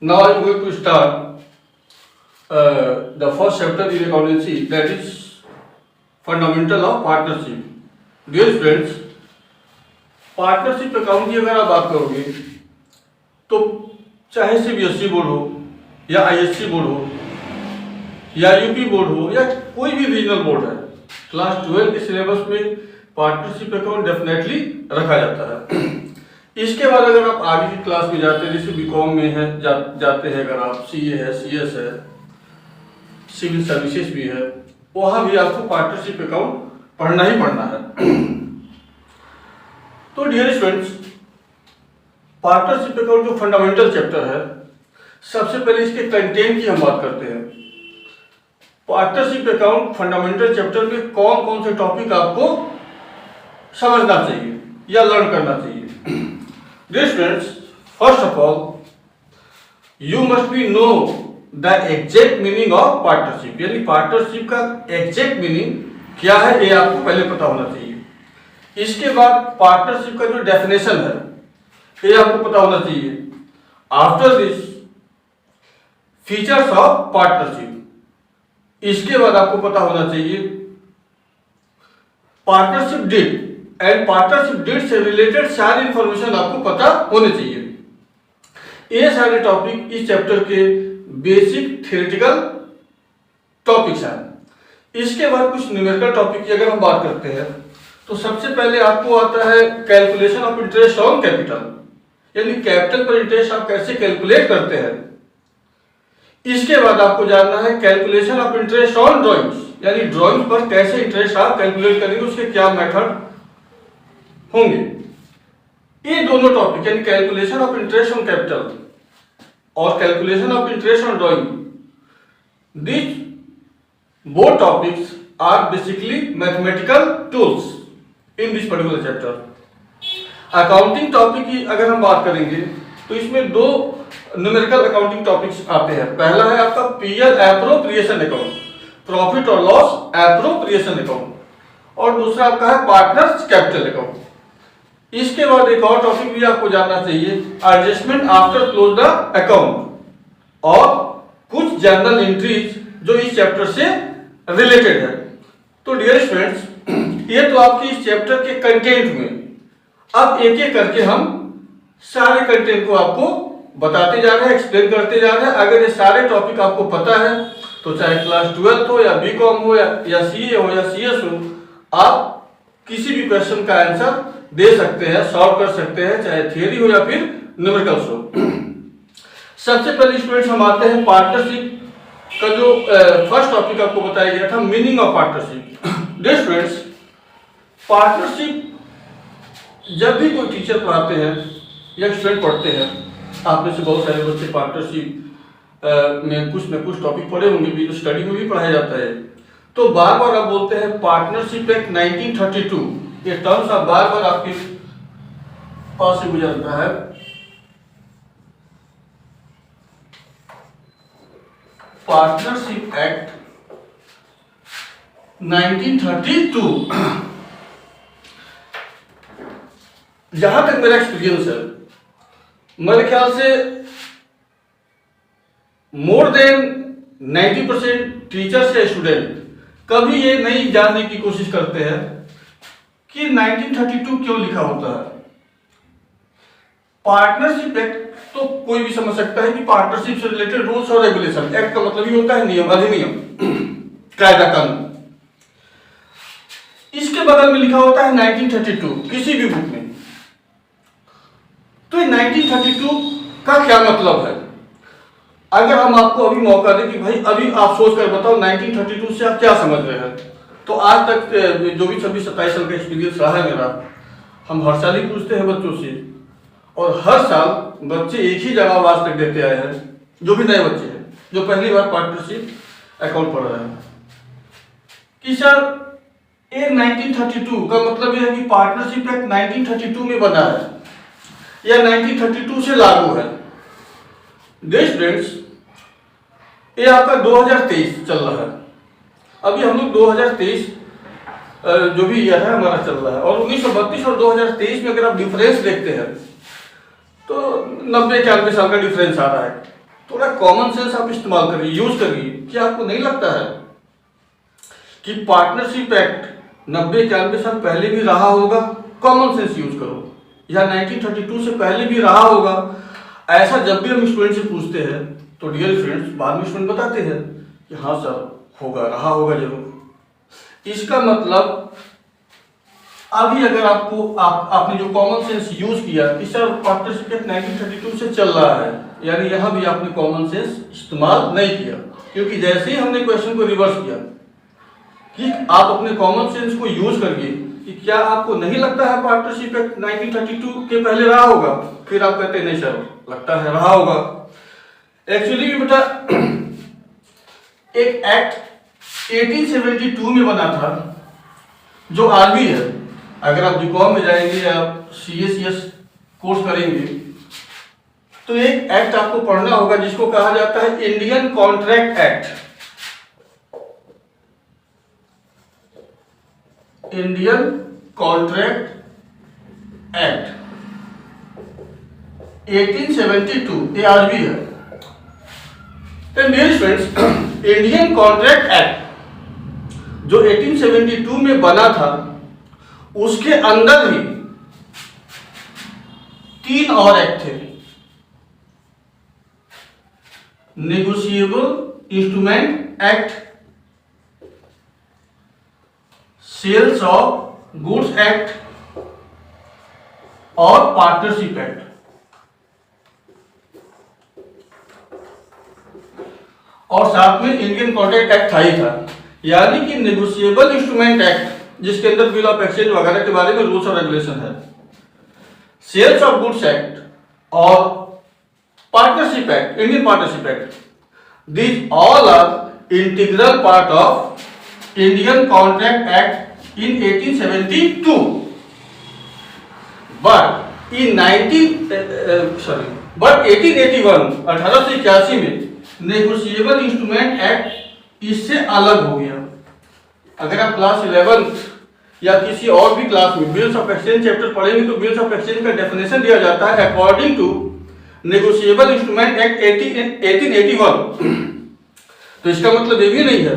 Now I'm going to start the first chapter in accountancy, that is fundamental of partnership. Dear friends, partnership account की अगर आप बात करोगे तो चाहे सीबीएसई बोर्ड हो या आईएससी बोर्ड हो या यूपी बोर्ड हो या कोई भी रीजनल बोर्ड है, क्लास 12 के सिलेबस में पार्टनरशिप अकाउंट डेफिनेटली रखा जाता है। इसके बाद अगर आप आगे की क्लास में जाते हैं, जैसे बीकॉम में है जाते हैं, अगर आप सीए है, सीएस है, सिविल सर्विसेज भी है, वहां भी आपको पार्टनरशिप अकाउंट पढ़ना ही पढ़ना है। तो डियर स्टूडेंट्स, पार्टनरशिप अकाउंट जो फंडामेंटल चैप्टर है, सबसे पहले इसके कंटेंट की हम बात करते हैं। पार्टनरशिप अकाउंट फंडामेंटल चैप्टर में कौन कौन से टॉपिक आपको समझना चाहिए या लर्न करना चाहिए। Dear students, first of all, you must be know the exact meaning of partnership, यानी पार्टनरशिप का एग्जैक्ट मीनिंग क्या है ये आपको पहले पता होना चाहिए। इसके बाद पार्टनरशिप का जो डेफिनेशन है ये आपको पता होना चाहिए। After this features of partnership, इसके बाद आपको पता होना चाहिए partnership deed and partnership deed से रिलेटेड सारी इंफॉर्मेशन आपको पता होनी चाहिए। ये सारे टॉपिक इस चैप्टर के बेसिक थ्योरेटिकल टॉपिक्स हैं। इसके बाद कुछ न्यूमेरिकल टॉपिक की अगर हम बात करते हैं तो सबसे पहले आपको आता है calculation of interest on capital, यानी कैपिटल पर इंटरेस्ट आप कैसे कैलकुलेट करते हैं। इसके बाद आपको जानना है calculation of interest on drawings, यानी ड्रॉइंग पर कैसे इंटरेस्ट आप कैलकुलेट करेंगे, उसके क्या मेथड होंगे। ये दोनों टॉपिक यानी calculation of interest on capital और calculation of interest on drawing, this both topics are basically mathematical tools in this particular chapter. Accounting topic की अगर हम बात करेंगे तो इसमें दो न्यूमेरिकल अकाउंटिंग टॉपिक्स आते हैं। पहला है आपका पीएल एप्रोप्रिएशन अकाउंट, प्रॉफिट और लॉस एप्रोप्रिएशन अकाउंट, और दूसरा आपका है पार्टनर्स कैपिटल अकाउंट। इसके बाद एक और टॉपिक भी आपको जानना चाहिए, adjustment after close the account, और कुछ जर्नल एंट्रीज जो इस चैप्टर से रिलेटेड है। तो डियर स्टूडेंट्स, ये तो आपके इस चैप्टर के कंटेंट में। अब एक एक करके हम सारे कंटेंट को आपको बताते जा रहे हैं, एक्सप्लेन करते जा रहे हैं। अगर ये सारे टॉपिक आपको पता है तो चाहे क्लास 12 हो या बीकॉम हो या सीए हो या सीएस हो, आप किसी भी क्वेश्चन का आंसर दे सकते हैं, सॉल्व कर सकते हैं, चाहे थियरी हो या फिर न्यूमेरिकल्स हो। सबसे पहले स्टूडेंट्स हम आते हैं पार्टनरशिप का जो फर्स्ट टॉपिक आपको बताया गया था, meaning of partnership. Dear students, partnership जब भी कोई टीचर पढ़ाते हैं या स्टूडेंट पढ़ते हैं, आप में से बहुत सारे बच्चे पार्टनरशिप में कुछ न कुछ टॉपिक पढ़े होंगे भी, जो स्टडी में भी पढ़ाया जाता है। तो बार बार आप बोलते हैं पार्टनरशिप एक्ट 1932, ये टर्म्स आप बार बार आपके पास से गुजरता है। पार्टनरशिप एक्ट 1932, जहां तक मेरा एक्सपीरियंस है, मेरे ख्याल से मोर देन 90% टीचर्स या स्टूडेंट कभी ये नहीं जानने की कोशिश करते हैं कि 1932 क्यों लिखा होता है। पार्टनरशिप एक्ट तो कोई भी समझ सकता है कि पार्टनरशिप से रिलेटेड रूल्स और रेगुलेशन। एक्ट का मतलब ही होता है नियम, अधिनियम, कायदा कानून। इसके बगल में लिखा होता है 1932 किसी भी बुक में। तो 1932 का क्या मतलब है? अगर हम आपको अभी मौका दें कि भाई अभी आप सोच कर बताओ 1932 से आप क्या समझ रहे हैं, तो आज तक जो भी 26-27 साल का एक्सपीरियंस रहा है मेरा, हम हर साल ही पूछते हैं बच्चों से, और हर साल बच्चे एक ही जवाब आज तक देते आए हैं, जो भी नए बच्चे हैं जो पहली बार पार्टनरशिप अकाउंट पढ़ रहे हैं, कि सर ये 1932 का मतलब यह है कि पार्टनरशिप एक्ट 1932 में बना है या 1932 से लागू है। डियर स्टूडेंट्स, ये आपका 2023 चल रहा है। अभी हम लोग 2023 जो भी ईयर है हमारा चल रहा है, और 1932 और 2023 में अगर आप डिफरेंस देखते हैं तो 90-91 साल का डिफरेंस आ रहा है। थोड़ा कॉमन सेंस आप इस्तेमाल करिए, यूज करिए। क्या आपको नहीं लगता है कि पार्टनरशिप एक्ट 90-91 साल पहले भी रहा होगा? कॉमन सेंस यूज करो। या 1932 से पहले भी रहा होगा? ऐसा जब भी हम स्टूडेंट से पूछते हैं तो डियर फ्रेंड्स बाद में स्टूडेंट बताते हैं कि हाँ सर होगा, रहा होगा जरूर। इसका मतलब अभी अगर आपको आपने जो कॉमन सेंस यूज किया कि सर पार्टनरशिप एक्ट 1932 से चल रहा है, यानी यहां भी आपने कॉमन सेंस इस्तेमाल नहीं किया, क्योंकि जैसे ही हमने क्वेश्चन को रिवर्स किया कि आप अपने कॉमन सेंस को यूज करिए कि क्या आपको नहीं लगता है पार्टनरशिप एक्ट 1932 के पहले रहा होगा, फिर आप कहते नहीं सर लगता है रहा होगा। एक्चुअली बेटा एक एक्ट 1872 में बना था जो आज भी है। अगर आप बीकॉम में जाएंगे या CA/CS कोर्स करेंगे तो एक एक्ट आपको पढ़ना होगा जिसको कहा जाता है Indian contract act. Indian contract act 1872, ये आज भी है। Dear friends, Indian contract act जो 1872 में बना था उसके अंदर ही 3 और एक्ट थे। Negotiable instrument act, sales of goods act और पार्टनरशिप एक्ट। और साथ में इंडियन कॉन्ट्रैक्ट एक्ट था ही था। यानी कि नेगोशिएबल इंस्ट्रूमेंट एक्ट जिसके अंदर बिल ऑफ एक्सचेंज वगैरह के बारे में रूल्स और रेगुलेशन है, सेल्स ऑफ गुड्स एक्ट और partnership act, Indian partnership act, these all are integral part of Indian Contract Act in 1872. But in 1881 1881 में नेगोशिएबल इंस्ट्रूमेंट एक्ट इससे अलग हो गया। अगर आप क्लास 11 या किसी और भी क्लास में बिल्स ऑफ एक्सचेंज चैप्टर पढ़ेंगे तो बिल्स ऑफ एक्सचेंज का डेफिनेशन दिया जाता है according to negotiable instrument act 1881। तो इसका मतलब ये भी नहीं है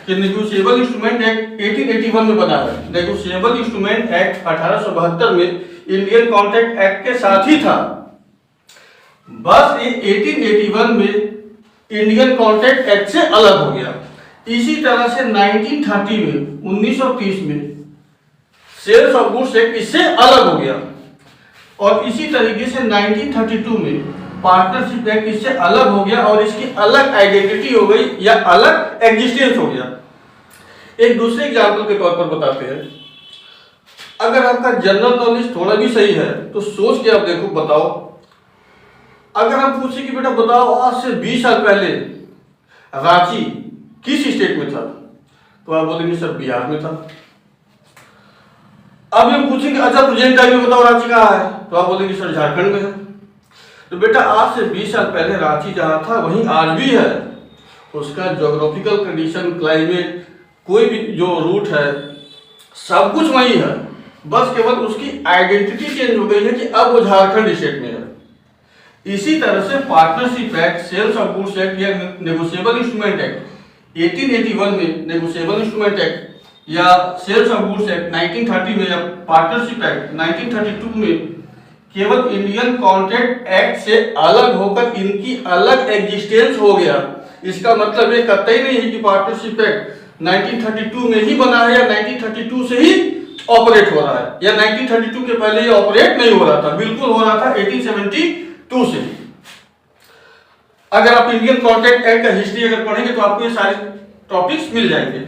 कि नेगोशिएबल इंस्ट्रूमेंट एक्ट 1881 में बना है। नेगोशिएबल इंस्ट्रूमेंट एक्ट 1872 में इंडियन कॉन्ट्रैक्ट एक्ट के साथ ही था, बस ये 1881 में इंडियन कॉन्ट्रैक्ट एक्ट से अलग हो गया। इसी तरह से 1930 में 1930 में सेल्स ऑफ गुड्स एक्ट इससे अलग हो गया और इसी तरीके से 1932 में पार्टनरशिप एक्ट इससे अलग हो गया और इसकी अलग आइडेंटिटी हो गई या अलग एग्जिस्टेंस हो गया। एक दूसरे एग्जाम्पल के तौर पर बताते हैं। अगर आपका जनरल नॉलेज थोड़ा भी सही है तो सोच के आप देखो, बताओ अगर हम पूछे कि बेटा बताओ आज से 20 साल पहले रांची किस स्टेट में था, तो आप बोलेंगे सर बिहार में था। अब हम पूछेंगे अच्छा प्रेजेंट टाइम में बताओ रांची कहाँ है, तो आप बोलेंगे सर झारखंड में है। तो बेटा आज से 20 साल पहले रांची जहाँ था वहीं आज भी है। उसका ज्योग्राफिकल कंडीशन, क्लाइमेट, कोई भी जो रूट है सब कुछ वही है, बस केवल उसकी आइडेंटिटी चेंज हो गई है कि अब वो झारखंड स्टेट में है। इसी तरह से partnership act, sales of goods act या नेगोशिएबल इंस्ट्रूमेंट एक्ट 1881 में, नेगोशिएबल इंस्ट्रूमेंट एक्ट या सेल्स ऑफ गुड्स एक्ट 1930 में या पार्टनरशिप एक्ट 1932 में केवल इंडियन कॉन्ट्रैक्ट एक्ट से अलग होकर इनकी अलग एग्जिस्टेंस हो गया। इसका मतलब ये कतई नहीं है कि पार्टनरशिप एक्ट 1932 में ही बना है या 1932 से ही ऑपरेट हो रहा है या 1932 के पहले ये ऑपरेट नहीं हो रहा था, बिल्कुल हो रहा था 1872 से। अगर आप इंडियन कॉन्ट्रैक्ट एक्ट का हिस्ट्री अगर पढ़ेंगे तो आपको ये सारे टॉपिक्स मिल जाएंगे,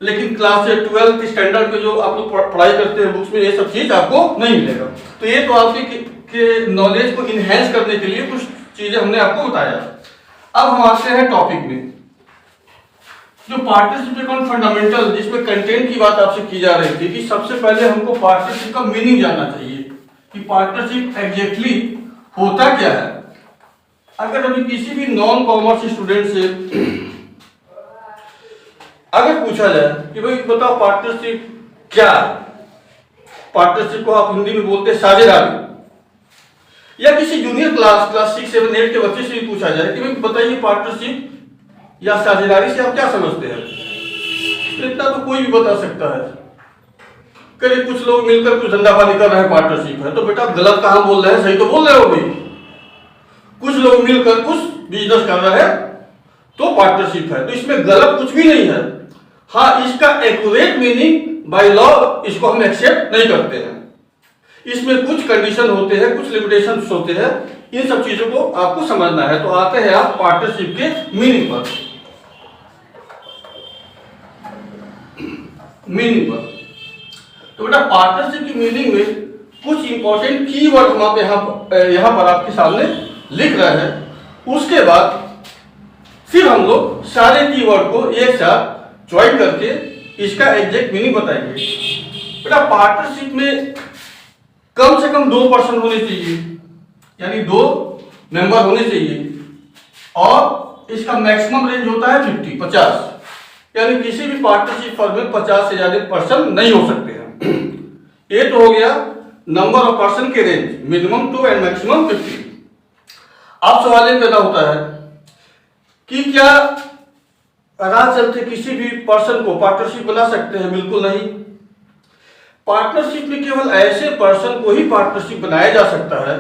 लेकिन क्लास 12th स्टैंडर्ड पे जो आप लोग पढ़ाई करते हैं बुक्स में ये सब चीज आपको नहीं मिलेगा। तो ये तो आपके नॉलेज को इनहेंस करने के लिए कुछ चीजें हमने आपको बताया। अब हम आते हैं टॉपिक में, जो पार्टनरशिप अकाउंट फंडामेंटल, जिसमें कंटेंट की बात आपसे की जा रही थी कि सबसे पहले हमको पार्टनरशिप का मीनिंग जानना चाहिए कि पार्टनरशिप एग्जैक्टली होता क्या है। अगर अभी किसी भी नॉन कॉमर्स स्टूडेंट से अगर पूछा जाए कि भाई बताओ पार्टनरशिप क्या है, पार्टनरशिप को आप हिंदी में बोलते हैं साझेदारी, या किसी जूनियर क्लास 6, 7, 8 के बच्चे से भी पूछा जाए कि भाई बताइए पार्टनरशिप या साझेदारी से आप क्या समझते हैं, तो इतना तो कोई भी बता सकता है। करीब कुछ लोग मिलकर कुछ धंधा पानी कर रहे हैं, पार्टनरशिप है, तो बेटा गलत कहां बोल रहे हैं, सही तो बोल रहे हो भाई। कुछ लोग मिलकर कुछ बिजनेस कर रहे हैं तो पार्टनरशिप है, तो इसमें गलत कुछ भी नहीं है। हाँ, इसका एक्यूरेट मीनिंग बाय लॉ इसको हम एक्सेप्ट नहीं करते हैं। इसमें कुछ कंडीशन होते हैं, कुछ लिमिटेशंस होते हैं, इन सब चीजों को आपको समझना है। तो आते हैं आप पार्टनरशिप के मीनिंग पर। तो बेटा पार्टनरशिप की मीनिंग में कुछ इंपॉर्टेंट कीवर्ड हम आप यहां पर आपके सामने लिख रहे हैं। उसके बाद फिर हम लोग सारे कीवर्ड को एक साथ ज्वाइन करके इसका एग्जैक्ट मीनिंग बताएंगे। बेटा पार्टनरशिप में कम से कम 2 पर्सन होने चाहिए, यानी 2 मेंबर होने चाहिए, और इसका मैक्सिमम रेंज होता है 50, यानी किसी भी पार्टनरशिप फर्म में 50 से ज्यादा पर्सन नहीं हो सकते हैं। ये तो हो गया नंबर ऑफ पर्सन के रेंज, मिनिमम 2 एंड मैक्सिमम 50। अब सवाल ये पैदा होता है कि क्या राह चलते किसी भी पर्सन को पार्टनरशिप बना सकते हैं? बिल्कुल नहीं। पार्टनरशिप में केवल ऐसे पर्सन को ही पार्टनरशिप बनाया जा सकता है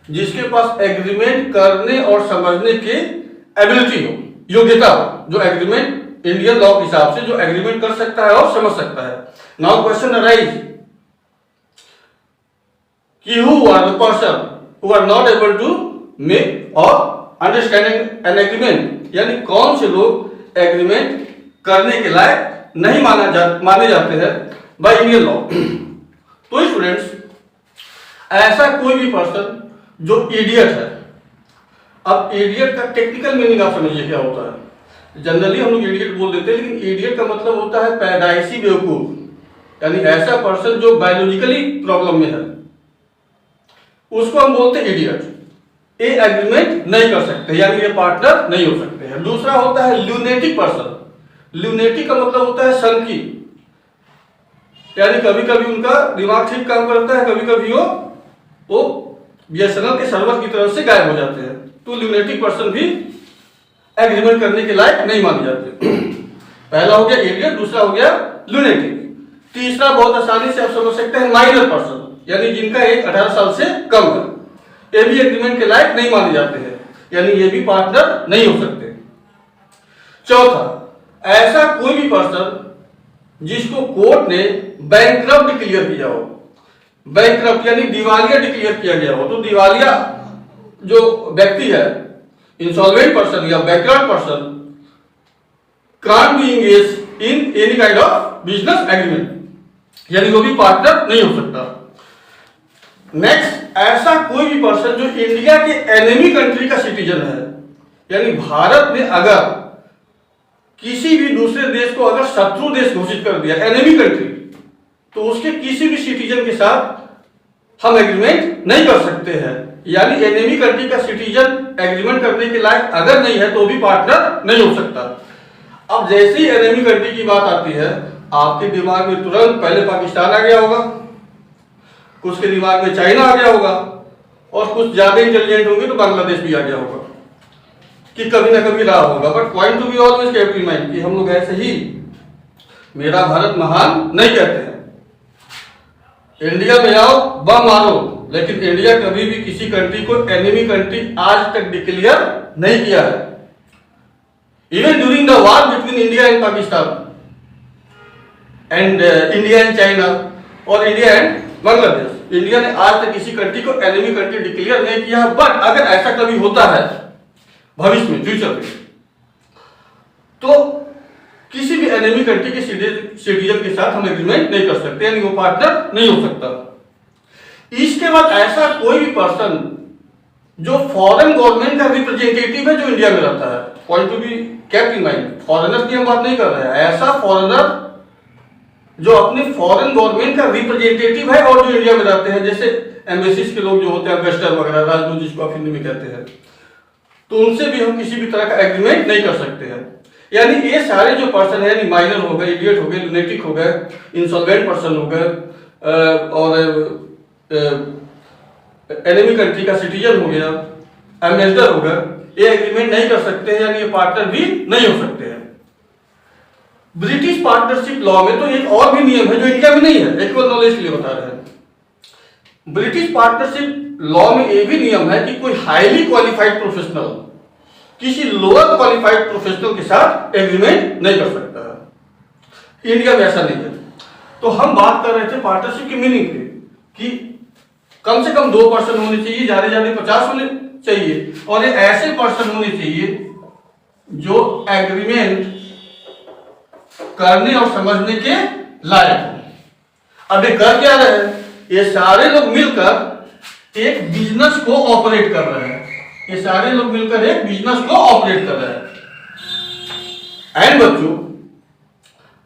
जिसके पास एग्रीमेंट करने और समझने की एबिलिटी हो, योग्यता हो, जो एग्रीमेंट इंडियन लॉ के हिसाब से जो एग्रीमेंट कर सकता है और समझ सकता है। नाउ क्वेश्चन अराइज कि who are the person who are not able to make और अंडरस्टैंडिंग एन एग्रीमेंट, यानी कौन से लोग एग्रीमेंट करने के लायक नहीं माने जाते हैं बाय इंडियन लॉ। तो स्टूडेंट्स, ऐसा कोई भी पर्सन जो इडियट है। अब इडियट का टेक्निकल मीनिंग आप समझिए क्या होता है। जनरली हम लोग इडियट बोल देते हैं, लेकिन इडियट का मतलब होता है पैदाइशी बेवकूफ, यानी ऐसा पर्सन जो बायोलॉजिकली प्रॉब्लम में है, उसको हम बोलते हैं इडियट। ये एग्रीमेंट नहीं कर सकते, यानी ये पार्टनर नहीं हो सकते हैं। दूसरा होता है ल्यूनेटिक पर्सन। ल्यूनेटिक का मतलब होता है सनकी, यानी कभी कभी उनका दिमाग ठीक काम करता है, कभी कभी वो बीएसएनएल के सर्वर की तरफ से गायब हो जाते हैं। तो ल्यूनेटिक पर्सन भी एग्रीमेंट करने के लायक नहीं माने जाते। पहला हो गया इडियट, दूसरा हो गया ल्यूनेटिक। तीसरा बहुत आसानी से आप समझ सकते हैं माइनर पर्सन, यानी जिनका एज 18 साल से कम है, ये भी एग्रीमेंट के लायक नहीं माने जाते हैं, यानी ये भी पार्टनर नहीं हो सकते। चौथा, ऐसा कोई भी पर्सन जिसको कोर्ट ने बैंकरप्ट डिक्लेयर किया हो। बैंकरप्ट यानी दिवालिया डिक्लेयर किया गया हो। तो दिवालिया जो व्यक्ति है, इंसॉल्वेंट पर्सन या bankrupt person, can't be engage in any kind of business agreement, यानी वो भी पार्टनर नहीं हो सकता। नेक्स्ट, ऐसा कोई भी पर्सन जो इंडिया के एनिमी कंट्री का सिटीजन है, यानी भारत ने अगर किसी भी दूसरे देश को अगर शत्रु देश घोषित कर दिया, एनिमी कंट्री, तो उसके किसी भी सिटीजन के साथ हम एग्रीमेंट नहीं कर सकते हैं। यानी एनिमी कंट्री का सिटीजन एग्रीमेंट करने के लायक अगर नहीं है तो भी पार्टनर नहीं हो सकता। अब जैसे ही एनिमी कंट्री की बात आती है, आपके दिमाग में तुरंत पहले पाकिस्तान आ गया होगा, कुछ के दिमाग में चाइना आ गया होगा, और कुछ ज्यादा इंटेलिजेंट होंगे तो बांग्लादेश भी आ गया होगा, कि कभी ना कभी रहा होगा। But point to be always keep in mind कि हम लोग ऐसे ही मेरा भारत महान नहीं कहते हैं। इंडिया में आओ बम मारो, लेकिन इंडिया कभी भी किसी कंट्री को एनिमी कंट्री आज तक डिक्लेयर नहीं किया है। Even during the war between India and Pakistan and India and China और इंडिया एंड बांग्लादेश, इंडिया ने आज तक किसी कंट्री को एनिमी कंट्री डिक्लेयर नहीं किया। बट अगर ऐसा कभी होता है भविष्य में, फ्यूचर में, तो किसी भी एनिमी कंट्री के सिटीजन के साथ हम एग्रीमेंट नहीं कर सकते, यानी वो पार्टनर नहीं हो सकता। इसके बाद ऐसा कोई भी पर्सन जो फॉरेन गवर्नमेंट का रिप्रेजेंटेटिव है जो इंडिया में रहता है, point to be keep in mind, foreigner की हम बात नहीं कर रहे हैं, ऐसा फॉरेनर जो अपने फॉरेन गवर्नमेंट का रिप्रेजेंटेटिव है और जो इंडिया में रहते हैं, जैसे एम्बेसीज के लोग जो होते हैं, एम्बेसडर वगैरह, राजदूत जिसको आप हिंदी में कहते हैं, तो उनसे भी हम किसी भी तरह का एग्रीमेंट नहीं कर सकते हैं। यानी ये सारे जो पर्सन है, यानी माइनर हो गए, इडियट हो गए, लुनेटिक हो गए, इंसॉल्वेंट पर्सन हो गए, और एनिमी कंट्री का सिटीजन हो गया, एम्बेसडर हो गया, ये एग्रीमेंट नहीं कर सकते हैं, यानी ये पार्टनर भी नहीं हो सकते हैं। ब्रिटिश पार्टनरशिप लॉ में तो एक और भी नियम है जो इंडिया में नहीं है, एक्वल नॉलेज के लिए बता रहे हैं। ब्रिटिश पार्टनरशिप लॉ में ये भी नियम है कि कोई हाईली क्वालिफाइड प्रोफेशनल किसी लोअर क्वालिफाइड प्रोफेशनल के साथ एग्रीमेंट नहीं कर सकता है। इंडिया में ऐसा नहीं है। तो हम बात कर रहे थे पार्टनरशिप की मीनिंग पे कि कम से कम 2 पर्सन होने चाहिए, ज्यादा ज्यादा 50 होने चाहिए, और ये ऐसे पर्सन होने चाहिए जो एग्रीमेंट करने और समझने के लायक हो। अब ये कर क्या रहे हैं? ये सारे लोग मिलकर एक बिजनेस को ऑपरेट कर रहे हैं। ये सारे लोग मिलकर एक बिजनेस को ऑपरेट कर रहे हैं। एंड बच्चों,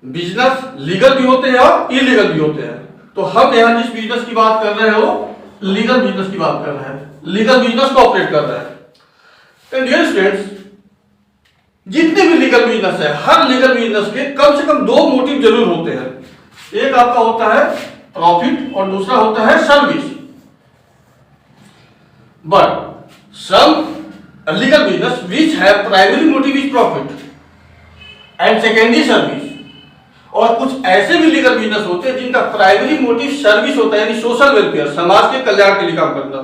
बिजनेस लीगल भी होते हैं और इलीगल भी होते हैं। तो हम यहां जिस बिजनेस की बात कर रहे हैं वो लीगल बिजनेस की बात कर रहे हैं, लीगल बिजनेस को ऑपरेट कर रहे हैं। डियर स्टूडेंट्स, जितने भी लीगल बिजनेस है, हर लीगल बिजनेस के कम से कम 2 मोटिव जरूर होते हैं। एक आपका होता है प्रॉफिट और दूसरा होता है service. But some legal business which have primary motive is profit and secondary service, और कुछ ऐसे भी लीगल बिजनेस होते हैं जिनका प्राइमरी मोटिव सर्विस होता है, यानी सोशल वेलफेयर, समाज के कल्याण के लिए काम करना,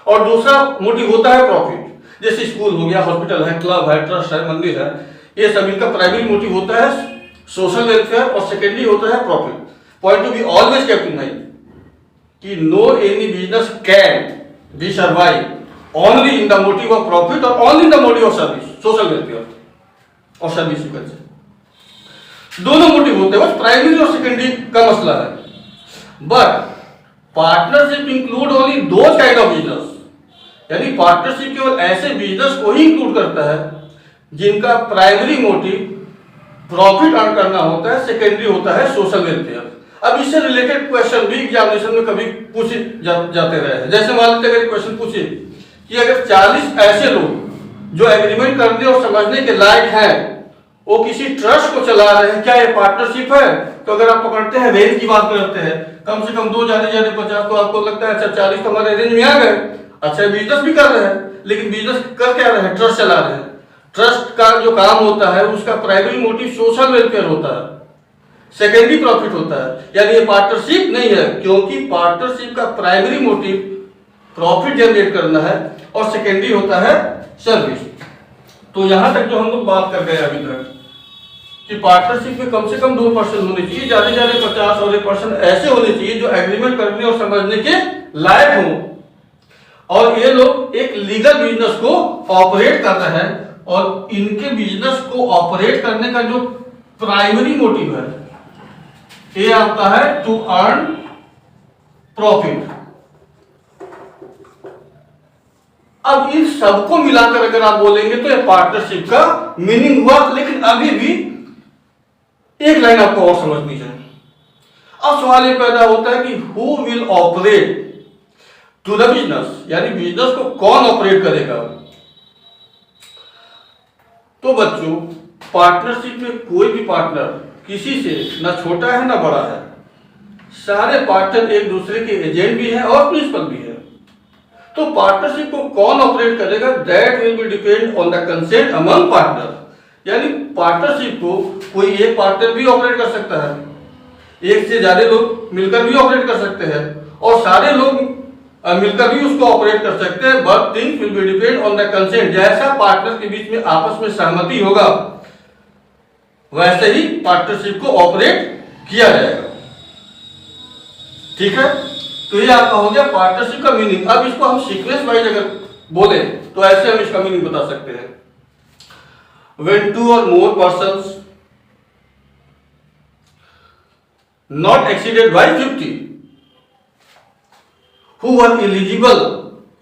और दूसरा मोटिव होता है प्रॉफिट। जैसे स्कूल हो गया, हॉस्पिटल है, क्लब है, ट्रस्ट है, मंदिर है, ये सभी का प्राइमरी मोटिव होता है सोशल वेलफेयर और सेकेंडरी होता है profit. Point to be always kept in mind कि no any business can be survive only in the motive of profit or only in the motive of service, social welfare और service culture. दोनों motive होते हैं, बस primary और secondary का मसला है। But partnership include only those kind of business, यानी पार्टनरशिप केवल ऐसे बिजनेस को ही इंक्लूड करता है जिनका प्राइमरी मोटिव प्रॉफिट अर्न करना होता है, सेकेंडरी होता है सोशल वेलफेयर। अब इससे रिलेटेड क्वेश्चन भी एग्जामिनेशन में कभी पूछे जाते रहे हैं। जैसे मान लीजिए अगर क्वेश्चन पूछे कि अगर 40 ऐसे लोग जो एग्रीमेंट करने और समझने के लायक हैं वो किसी ट्रस्ट को चला रहे हैं, क्या ये पार्टनरशिप है? तो अगर आप पकड़ते हैं, रेंज की बात करते हैं, कम से कम 2 ज्यादा 50, तो आपको लगता है अच्छा 40 तो हमारे रेंज में आ गए। अच्छा बिजनेस भी कर रहे हैं, लेकिन बिजनेस कर क्या रहे हैं? ट्रस्ट चला रहे हैं। ट्रस्ट का जो काम होता है उसका प्राइमरी मोटिव सोशल वेलफेयर होता है, सेकेंडरी प्रॉफिट होता है, यानी ये पार्टनरशिप नहीं है, क्योंकि पार्टनरशिप का प्राइमरी मोटिव प्रॉफिट जनरेट करना है और सेकेंडरी होता है सर्विस। तो यहां तक जो हम लोग बात कर गए अभी तक कि पार्टनरशिप में कम से कम 2 पर्सन होने चाहिए, ज्यादा से ज्यादा 50, और 1 पर्सन ऐसे होने चाहिए जो एग्रीमेंट करने और समझने के लायक हों, और ये लोग एक लीगल बिजनेस को ऑपरेट कर रहे हैं, और इनके बिजनेस को ऑपरेट करने का जो प्राइमरी मोटिव है ये आता है टू अर्न प्रॉफिट। अब इन सबको मिलाकर अगर आप बोलेंगे तो ये पार्टनरशिप का मीनिंग हुआ। लेकिन अभी भी एक लाइन आपको और समझनी चाहिए। अब सवाल ये पैदा होता है कि who will operate to the business, यानी बिजनेस को कौन ऑपरेट करेगा? तो बच्चों, पार्टनरशिप में कोई भी पार्टनर किसी से ना छोटा है ना बड़ा है, सारे पार्टनर एक दूसरे के एजेंट भी है और प्रिंसिपल भी है। तो पार्टनरशिप को कौन ऑपरेट करेगा? That will be depend on the consent among partner, यानी पार्टनरशिप को कोई एक पार्टनर भी ऑपरेट कर सकता है, एक से ज्यादा लोग मिलकर भी ऑपरेट कर सकते हैं, और सारे लोग मिलकर भी उसको ऑपरेट कर सकते हैं। But things will be depend on the consent, जैसा पार्टनर के बीच में आपस में सहमति होगा वैसे ही पार्टनरशिप को ऑपरेट किया जाएगा। ठीक है, तो ये आपका हो गया पार्टनरशिप का मीनिंग। अब इसको हम सीक्वेंस वाइज अगर बोले तो ऐसे हम इसका मीनिंग बता सकते हैं। When 2 or more persons not exceeded by 50 who are eligible,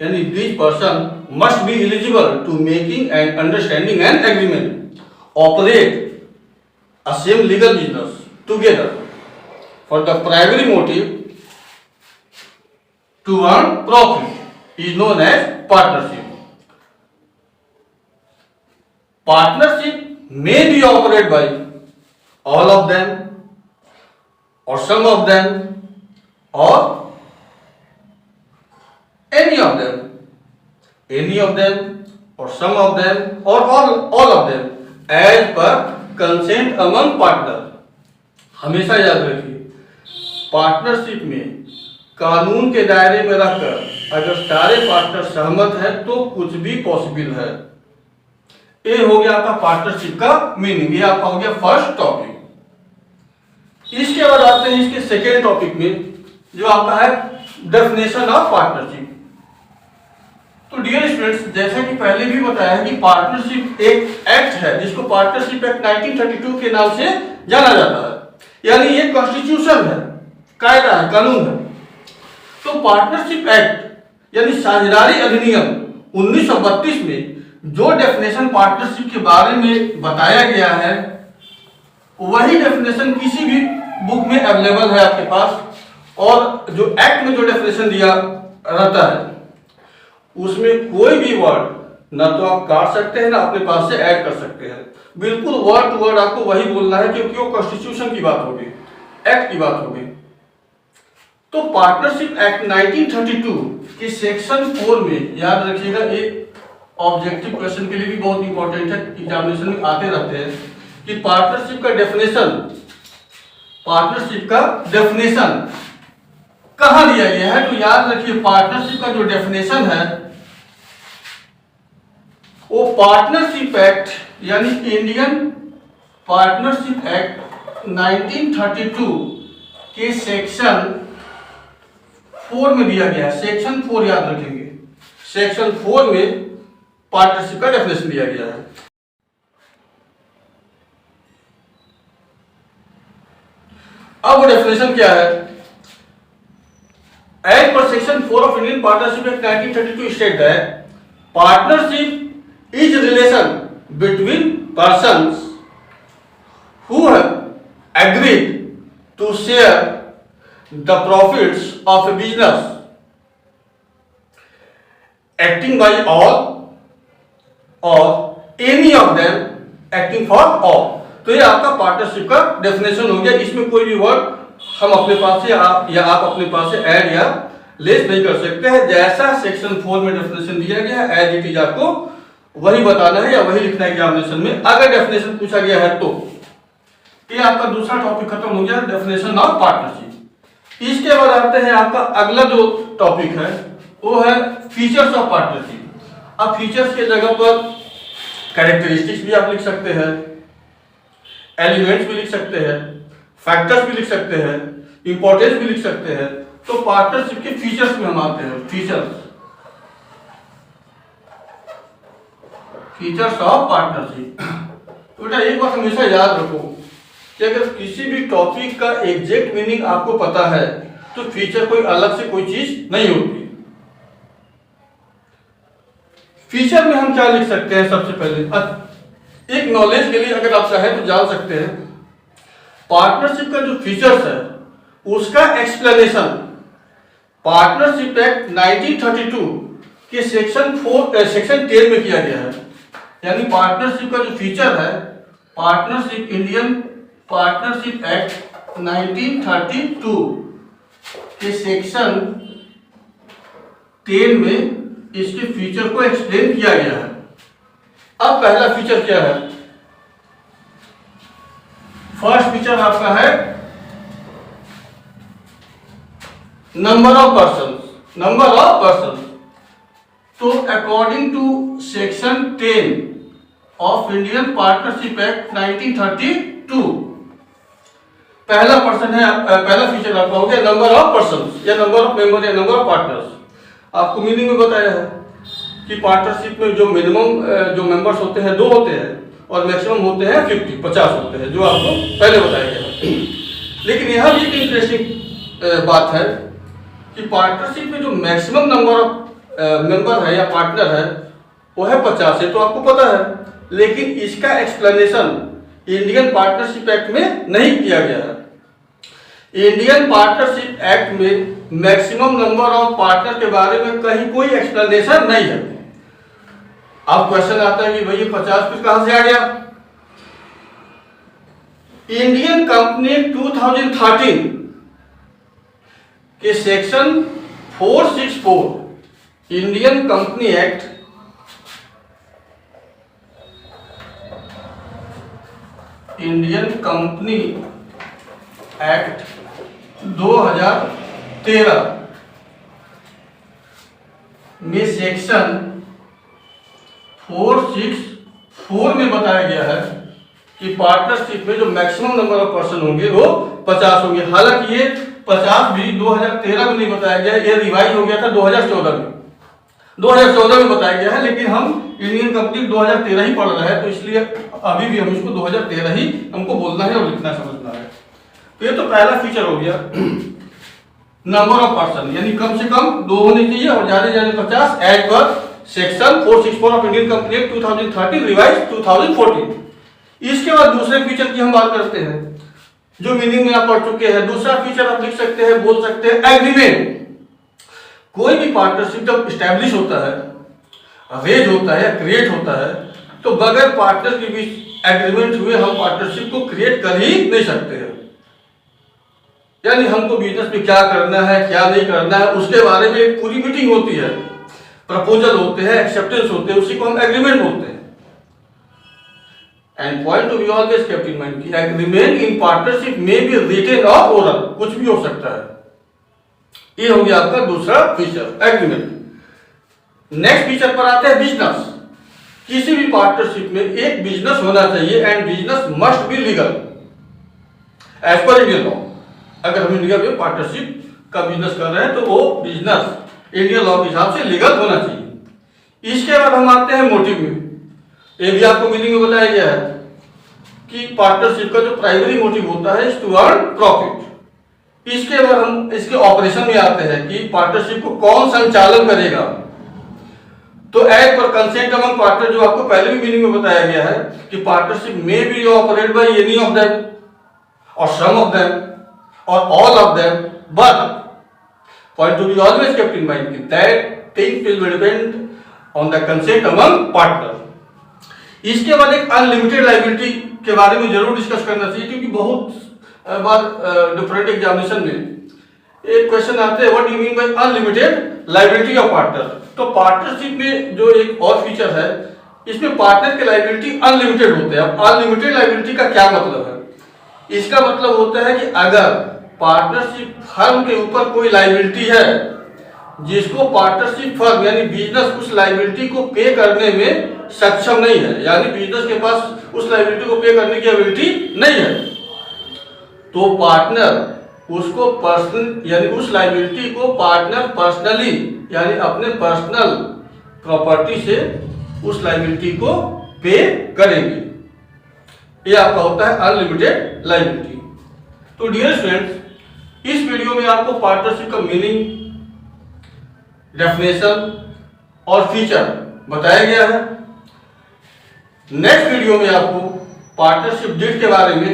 यानी these person must be eligible to making and understanding an agreement, operate a same legal business together for the primary motive to earn profit is known as partnership. Partnership may be operated by all of them or some of them or any of them or some of them or all of them as per consent among partner। हमेशा याद रखिए, partnership में कानून के दायरे में रहकर अगर सारे पार्टनर सहमत हैं तो कुछ भी पॉसिबल है। ये हो गया आपका पार्टनरशिप का मीनिंग, ये आपका हो गया फर्स्ट टॉपिक। इसके बाद आते हैं इसके सेकेंड टॉपिक में, जो आपका है डेफिनेशन ऑफ पार्टनरशिप। तो डियर स्टूडेंट्स, जैसा कि पहले भी बताया है कि पार्टनरशिप एक एक्ट है जिसको पार्टनरशिप एक्ट 1932 के नाम से जाना जाता है, यानी ये कॉन्स्टिट्यूशन है, कायदा है, कानून है। तो पार्टनरशिप एक्ट यानी साझेदारी अधिनियम 1932 में जो डेफिनेशन पार्टनरशिप के बारे में बताया गया है, वही डेफिनेशन किसी भी बुक में अवेलेबल है आपके पास। और जो एक्ट में जो डेफिनेशन दिया रहता है उसमें कोई भी वर्ड ना तो आप काट सकते हैं ना अपने पास से ऐड कर सकते हैं, बिल्कुल वर्ड टू वर्ड आपको वही बोलना है, क्योंकि वो कॉन्स्टिट्यूशन की बात होगी, एक्ट की बात होगी। तो पार्टनरशिप एक्ट 1932 के सेक्शन 4 में याद रखिएगा, एक ऑब्जेक्टिव क्वेश्चन के लिए भी बहुत इंपॉर्टेंट है, एग्जामिनेशन में आते रहते हैं कि पार्टनरशिप का डेफिनेशन कहां दिया गया है। तो याद रखिए, पार्टनरशिप का जो डेफिनेशन है वो पार्टनरशिप एक्ट यानी इंडियन पार्टनरशिप एक्ट 1932 के सेक्शन 4 में दिया गया है। सेक्शन 4 याद रखेंगे, सेक्शन 4 में पार्टनरशिप का डेफिनेशन दिया गया है। अब वो डेफिनेशन क्या है? As per section 4 of Indian partnership act 1932 state that partnership is relation between persons who have agreed to share the profits of a business acting by all or any of them acting for all। तो ये आपका partnership का definition हो गया। इसमें कोई भी word हम अपने पास से आप अपने पास से ऐड या लेस नहीं कर सकते हैं। जैसा सेक्शन 4 में डेफिनेशन दिया गया है एज इट इज आपको वही बताना है या वही लिखना है एग्जामिनेशन में। अगर डेफिनेशन पूछा गया है तो ये आपका दूसरा टॉपिक खत्म हो गया, डेफिनेशन ऑफ पार्टनरशिप। इसके बाद आते हैं आपका अगला जो टॉपिक है वो है फीचर्स ऑफ पार्टनरशिप। अब फीचर्स के जगह पर कैरेक्टरिस्टिक्स भी आप लिख सकते हैं, एलिमेंट्स भी लिख सकते हैं, फैक्टर्स भी लिख सकते हैं, इंपॉर्टेंस भी लिख सकते हैं। तो पार्टनरशिप के फीचर्स में हम आते हैं, फीचर्स ऑफ पार्टनरशिप। तो बेटा एक बात हमेशा याद रखो कि अगर किसी भी टॉपिक का एग्जैक्ट मीनिंग आपको पता है तो फीचर कोई अलग से कोई चीज नहीं होती। फीचर में हम क्या लिख सकते हैं? सबसे पहले एक नॉलेज के लिए अगर आप चाहें तो जान सकते हैं, पार्टनरशिप का जो फीचर्स है उसका एक्सप्लेनेशन पार्टनरशिप एक्ट 1932 के सेक्शन 10 में किया गया है। यानी पार्टनरशिप का जो फीचर है, इंडियन पार्टनरशिप एक्ट 1932 के सेक्शन 10 में इसके फीचर को एक्सप्लेन किया गया है। अब पहला फीचर क्या है? फर्स्ट फीचर आपका है नंबर ऑफ पर्सन। तो according to section 10 of Indian partnership act 1932 पहला फीचर आपका हो गया नंबर ऑफ पर्सन या नंबर ऑफ मेंबर या नंबर ऑफ पार्टनर्स। आपको मीनिंग में बताया है कि पार्टनरशिप में जो मिनिमम जो मेंबर्स होते हैं 2 होते हैं और मैक्सिमम होते हैं 50 होते हैं, जो आपको पहले बताया गया। लेकिन यहाँ भी एक इंटरेस्टिंग बात है कि पार्टनरशिप में जो मैक्सिमम नंबर ऑफ मेंबर है या पार्टनर है वो है 50 है, तो आपको पता है। लेकिन इसका एक्सप्लेनेशन इंडियन पार्टनरशिप एक्ट में नहीं किया गया है। इंडियन पार्टनरशिप एक्ट में मैक्सिमम नंबर ऑफ पार्टनर के बारे में कहीं कोई एक्सप्लेनेशन नहीं है। अब क्वेश्चन आता है कि भाई ये 50 फिर कहां से आ गया? इंडियन कंपनी 2013 के सेक्शन 464 इंडियन कंपनी एक्ट 2013 में सेक्शन 464 में बताया गया है कि पार्टनरशिप में जो मैक्सिमम नंबर ऑफ पर्सन होंगे वो 50 होंगे। हालांकि ये 50 भी 2013 में नहीं बताया गया, ये रिवाइज हो गया था 2014 में। 2014 में बताया गया है, लेकिन हम इंडियन कंपनी 2013 ही पढ़ रहे हैं, तो इसलिए अभी भी हम इसको 2013 ही हमको बोलना है और लिखना समझना है। तो ये तो पहला फीचर हो गया नंबर ऑफ पर्सन, यानी कम से कम 2 होने चाहिए और ज्यादा ज्यादा 50 as per section 464 of Indian company act 2013 revise 2014। इसके बाद दूसरे फीचर की हम बात करते हैं जो मीनिंग में आप पढ़ चुके हैं। दूसरा फीचर आप लिख सकते हैं, बोल सकते हैं एग्रीमेंट। कोई भी पार्टनरशिप जब स्टैब्लिश होता है, रेज होता है या क्रिएट होता है, तो बगैर पार्टनर के बीच एग्रीमेंट हुए हम पार्टनरशिप को क्रिएट कर ही नहीं सकते हैं। यानी हमको बिजनेस में क्या करना है क्या नहीं करना है उसके बारे में एक पूरी मीटिंग होती है, प्रपोजल होते हैं, एक्सेप्टेंस होते हैं, उसी को हम एग्रीमेंट बोलते हैं। And point to be always kept in mind कि एग्रीमेंट इन पार्टनरशिप में भी रिटन और ओरल, कुछ भी हो सकता है। ये हो गया आपका दूसरा फीचर एग्रीमेंट। नेक्स्ट फीचर पर आते हैं बिजनेस। किसी भी पार्टनरशिप में एक बिजनेस होना चाहिए and business must be legal as per Indian law. अगर हम इंडिया में पार्टनरशिप का बिजनेस कर रहे हैं तो वो बिजनेस इंडियन लॉ के हिसाब से लीगल होना चाहिए। इसके बाद हम आते हैं मोटिव में। ये भी आपको मीनिंग में बताया गया है कि पार्टनरशिप का जो प्राइमरी मोटिव होता है इज टू अर्न प्रॉफिट। इसके बाद हम इसके ऑपरेशन में आते हैं कि पार्टनरशिप को कौन संचालन करेगा। तो as per consent among partner, जो आपको पहले भी मीनिंग में बताया गया है कि पार्टनरशिप में be operate by any of them और some of them or all of them, but point to be always kept in mind that things will depend on the consent among partner। इसके बाद एक unlimited liability के बारे में जरूर discuss करना चाहिए, क्योंकि बहुत बार डिफरेंट एग्जामिनेशन में एक क्वेश्चन आते हैं what you mean by unlimited liability of partner. तो पार्टनरशिप में जो एक और फीचर है, इसमें पार्टनर के लाइबिलिटी अनलिमिटेड होते हैं। अब अनलिमिटेड लाइबिलिटी का क्या मतलब है? इसका मतलब होता है कि अगर पार्टनरशिप फर्म के ऊपर कोई लायबिलिटी है जिसको पार्टनरशिप फर्म यानी बिजनेस उस लायबिलिटी को पे करने में सक्षम नहीं है, यानी बिजनेस के पास उस लायबिलिटी को पे करने की एबिलिटी नहीं है, तो पार्टनर उसको पर्सनल यानी उस लायबिलिटी को पार्टनर पर्सनली यानी अपने पर्सनल प्रॉपर्टी से उस लायबिलिटी को पे करेंगे। ये आपका होता है अनलिमिटेड लायबिलिटी। तो डियर स्टूडेंट्स, इस वीडियो में आपको पार्टनरशिप का मीनिंग, डेफिनेशन और फीचर बताया गया है। नेक्स्ट वीडियो में आपको पार्टनरशिप डीड के बारे में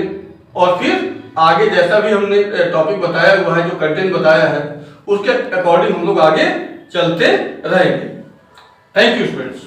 और फिर आगे जैसा भी हमने टॉपिक बताया हुआ है, जो कंटेंट बताया है, उसके अकॉर्डिंग हम लोग आगे चलते रहेंगे। Thank you students.